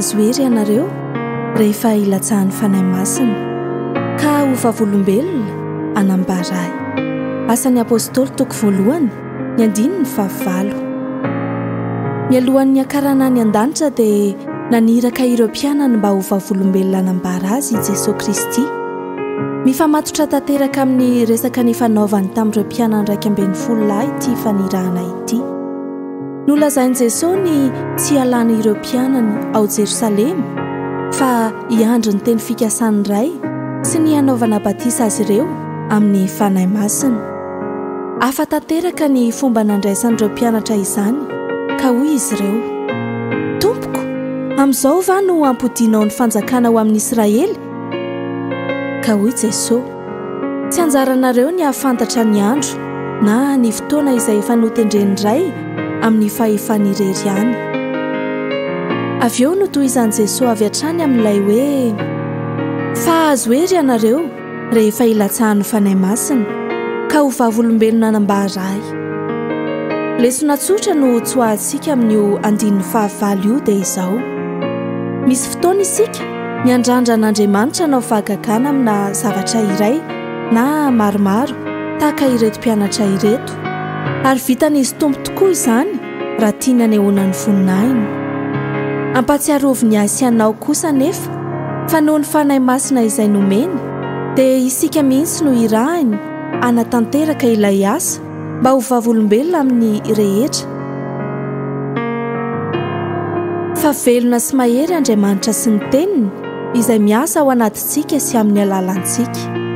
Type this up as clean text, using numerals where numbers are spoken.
azo hery ianareo rehefa ilatsahan'ny fanahy masina ka ho vavolombelona anambaray. Asan'ny apôstôly toko 1 ny 9:9. Mialohan'ny akarana ny an-danitra dia naniraka ireo mpianany mba ho vavolombelona anambara azy i Jesosy Kristy. Mifamatotra tanteraka amin'ny resaka ny fanaovany tamin'ireo mpianany 12 lahy ity fanirahana ity. Nolazainy Jesosy ny tsy halana ireo mpianany ao Jerosalema fa hiandry ny teny fikasany iray sy ny hanaovana batisa azy ireo amin'ny fanahy masina. Hafa tanteraka ny fomba nandraisan'ireo mpianatra izany ka hoy izy ireo: "Tompoko, amin'izao va no ampodianao ny fanjakana ho amin'ny Israely?" Ka hoy Jesosy: "Tsy anjaranareo ny hahafantatra ny andro na ny fotoana izay efa notendreny iray amin'ny fahefany irery ihany." Avy eo notohizan'i Jesosy avy hatrany amin'ilay hoe: "Fa azo hery ianareo rehefa ilatsahan'ny fanahy masina ka ho vavolombelona anambara." Lesona tsotra no tsoahantsika amin'io 9:9 io dia izao: misy fotoana isika miandrandra an'Andriamanitra anao fahagagana amina zavatra iray na maromaro tahaka ireto mpianatra ireto, ary vitan'izy tompo tokoa izany raha tiana anehoana ny voninahiny. Ampatsiarovy ny asianao kosa nefa fa noho ny fanahy masina izay nomeny dia isika mihitsy no irahiny anatanteraka ilay asa mba ho vavolombelona amin'ny rehetra. Fa velona sy mahery Andriamanitra sy ny teniny izay miasa ao anatintsika sy amin'ny alalantsika.